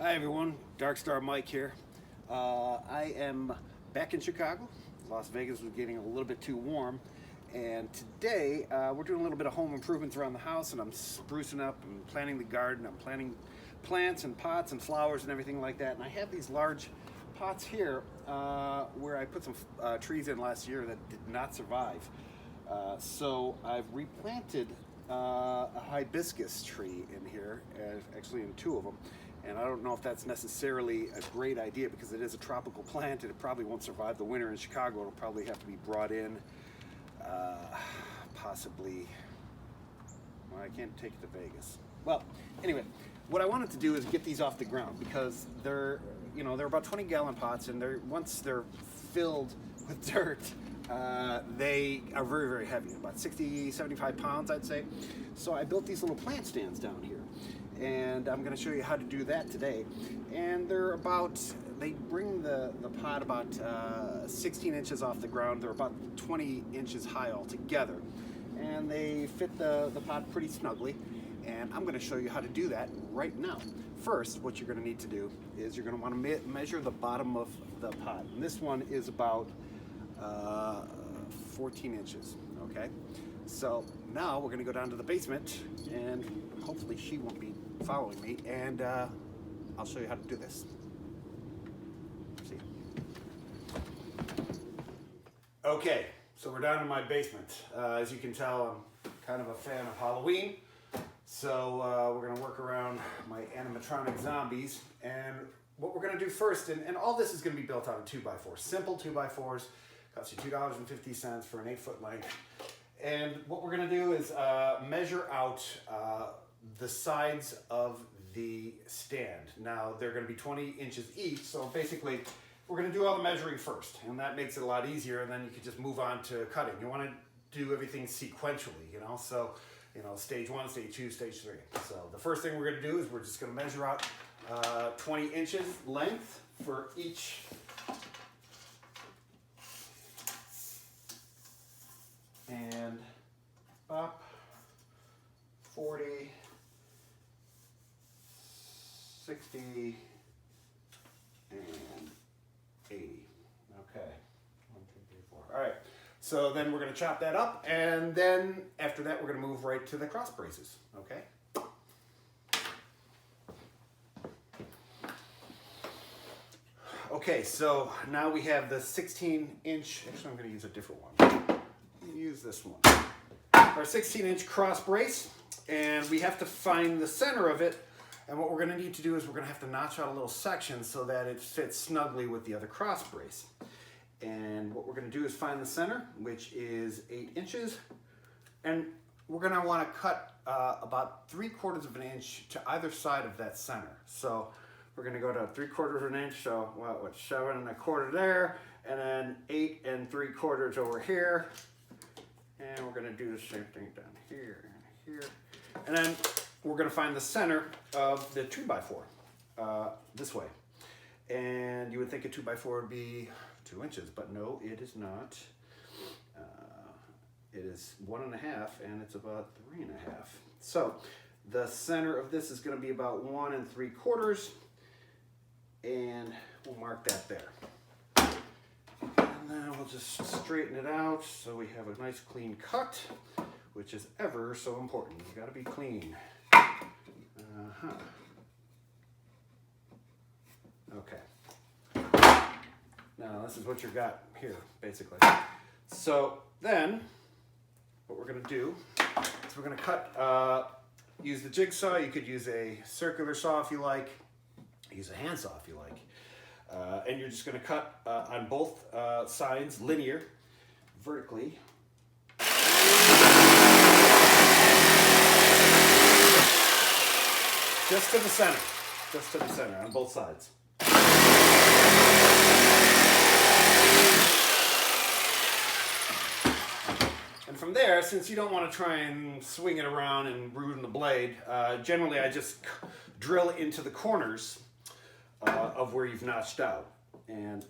Hi everyone, Darkstar Mike here. I am back in Chicago. Las Vegas was getting a little bit too warm, and today we're doing a little bit of home improvements around the house, and I'm sprucing up and planting the garden. I'm planting plants and pots and flowers and everything like that, and I have these large pots here where I put some trees in last year that did not survive. So I've replanted a hibiscus tree in here, actually in two of them. And I don't know if that's necessarily a great idea because it is a tropical plant and it probably won't survive the winter in Chicago. It'll probably have to be brought in, possibly, well, I can't take it to Vegas. Well, anyway, what I wanted to do is get these off the ground because they're about 20-gallon pots, and once they're filled with dirt, they are very, very heavy, about 60, 75 pounds, I'd say. So I built these little plant stands down here. And I'm going to show you how to do that today. And they bring the pot about 16 inches off the ground. They're about 20 inches high altogether. And they fit the pot pretty snugly. And I'm going to show you how to do that right now. First, what you're going to need to do is you're going to want to measure the bottom of the pot. And this one is about 14 inches, okay? So now we're going to go down to the basement, and hopefully she won't be following me, and I'll show you how to do this. See. Okay, so we're down in my basement. As you can tell, I'm kind of a fan of Halloween, so we're going to work around my animatronic zombies. And what we're going to do first, and all this is going to be built out of 2x4, simple 2x4s, costs you $2.50 for an 8-foot length. And what we're going to do is measure out the sides of the stand. Now, they're going to be 20 inches each, so basically we're going to do all the measuring first, and that makes it a lot easier, and then you can just move on to cutting. You want to do everything sequentially, so stage 1, stage 2, stage 3. So the first thing we're going to do is we're just going to measure out 20 inches length for each and up 40, 60, and 80. Okay, 1, 2, 3, 4. All right, so then we're going to chop that up, and then after that we're going to move right to the cross braces, okay? Okay, so now we have the 16-inch, actually I'm going to use a different one. Use this one. Our 16-inch cross brace, and we have to find the center of it, and what we're going to need to do is we're going to have to notch out a little section so that it fits snugly with the other cross brace. And what we're going to do is find the center, which is 8 inches, and we're going to want to cut about 3/4 of an inch to either side of that center. So we're going to go to 3/4 of an inch, so what, 7 1/4 there, and then 8 3/4 over here. And we're going to do the same thing down here and here. And then we're going to find the center of the 2x4 this way. And you would think a 2x4 would be 2 inches, but no, it is not. It is 1.5, and it's about 3.5. So the center of this is going to be about 1 3/4, and we'll mark that there. And then we'll just straighten it out so we have a nice clean cut, which is ever so important. You got to be clean. Okay. Now this is what you got here, basically. So then, what we're going to do is we're going to cut. Use the jigsaw. You could use a circular saw if you like. Use a handsaw if you like. And you're just going to cut on both sides, linear, vertically. Just to the center on both sides. And from there, since you don't want to try and swing it around and ruin the blade, generally I just drill into the corners of where you've notched out. And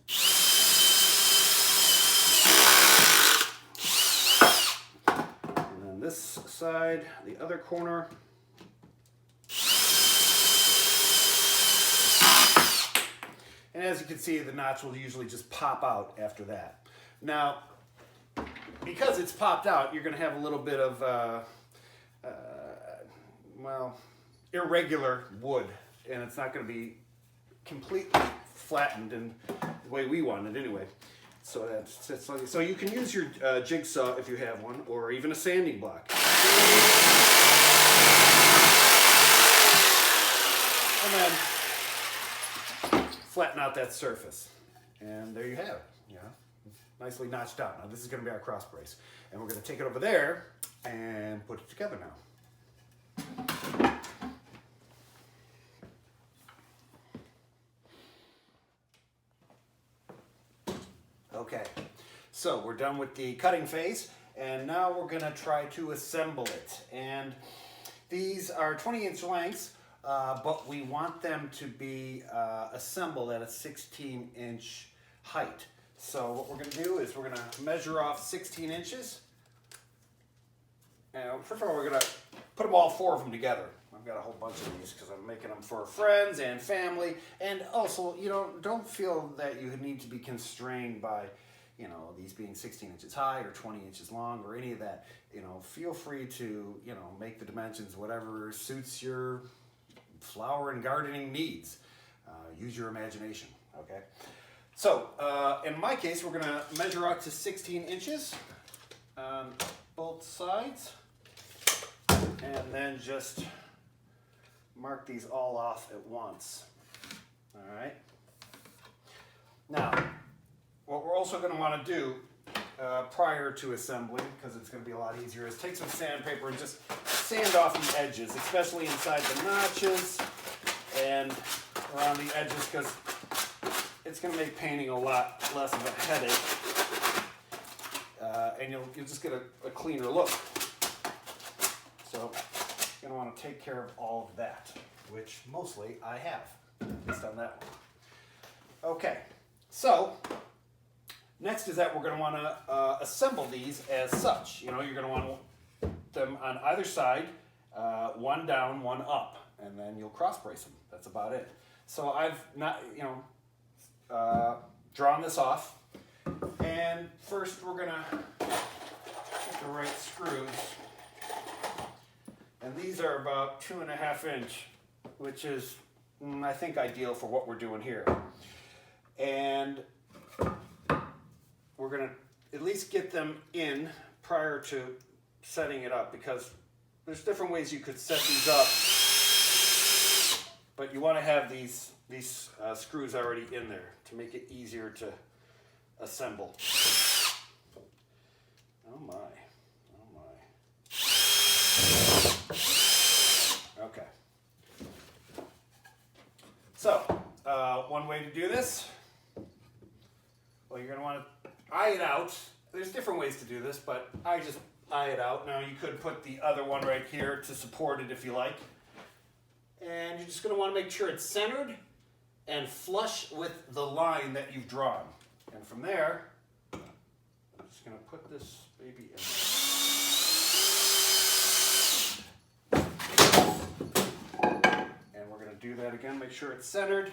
then this side, the other corner. And as you can see, the notch will usually just pop out after that. Now, because it's popped out, you're going to have a little bit of, well, irregular wood, and it's not going to be completely flattened in the way we want it anyway. So that's so you can use your jigsaw if you have one, or even a sanding block. And then flatten out that surface. And there you have it. Yeah, nicely notched out. Now this is going to be our cross brace. And we're going to take it over there and put it together now. Okay, so we're done with the cutting phase, and now we're going to try to assemble it. And these are 20-inch lengths, but we want them to be assembled at a 16-inch height. So what we're going to do is we're going to measure off 16 inches. And first of all, we're going to put them all 4 of them together. I've got a whole bunch of these because I'm making them for friends and family. And also, you know, don't feel that you need to be constrained by, you know, these being 16 inches high or 20 inches long or any of that. You know, feel free to, you know, make the dimensions whatever suits your flower and gardening needs. Use your imagination, okay? So, in my case, we're going to measure out to 16 inches on both sides. And then just mark these all off at once. All right. Now, what we're also going to want to do prior to assembling, because it's going to be a lot easier, is take some sandpaper and just sand off the edges, especially inside the notches and around the edges, because it's going to make painting a lot less of a headache, and you'll just get a cleaner look. So you're going to want to take care of all of that, which mostly I have, at least on that one. Okay, so next is that we're going to want to assemble these as such. You know, you're going to want them on either side, one down, one up, and then you'll cross brace them. That's about it. So I've not, you know, drawn this off, and first we're going to get the right screws. And these are about 2.5 inch, which is, I think, ideal for what we're doing here. And we're going to at least get them in prior to setting it up, because there's different ways you could set these up, but you want to have these screws already in there to make it easier to assemble. Oh my. Okay. So, one way to do this, well, you're going to want to eye it out. There's different ways to do this, but I just eye it out. Now, you could put the other one right here to support it if you like. And you're just going to want to make sure it's centered and flush with the line that you've drawn. And from there, I'm just going to put this baby in there. And we're going to do that again, make sure it's centered.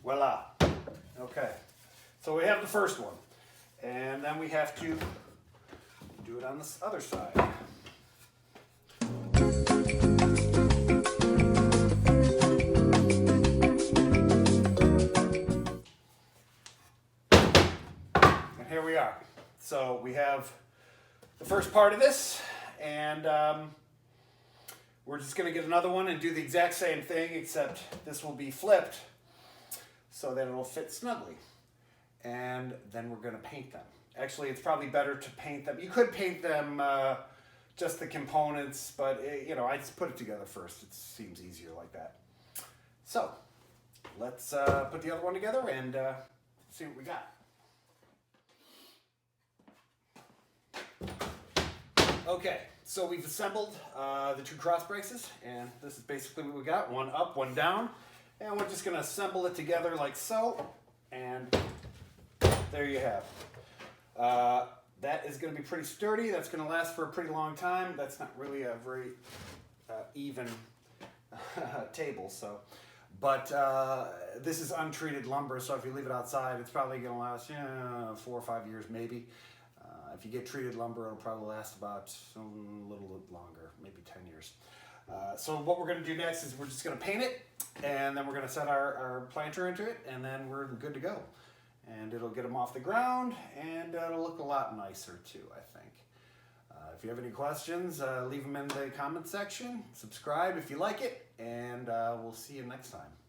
Voila. Okay. So we have the first one. And then we have to do it on this other side. And here we are. So we have the first part of this, and we're just going to get another one and do the exact same thing, except this will be flipped so that it'll fit snugly. And then we're going to paint them. Actually, it's probably better to paint them. You could paint them just the components, but you know, I just put it together first. It seems easier like that. So let's put the other one together and see what we got. Okay, so we've assembled the two cross braces, and this is basically what we got. One up, one down. And we're just going to assemble it together like so. And there you have. that is going to be pretty sturdy. That's going to last for a pretty long time. That's not really a very even table, so. But this is untreated lumber, so if you leave it outside, it's probably going to last 4 or 5 years maybe. If you get treated lumber, it'll probably last about a little longer, maybe 10 years. So what we're going to do next is we're just going to paint it, and then we're going to set our planter into it, and then we're good to go. And it'll get them off the ground, and it'll look a lot nicer too, I think. If you have any questions, leave them in the comment section. Subscribe if you like it, and we'll see you next time.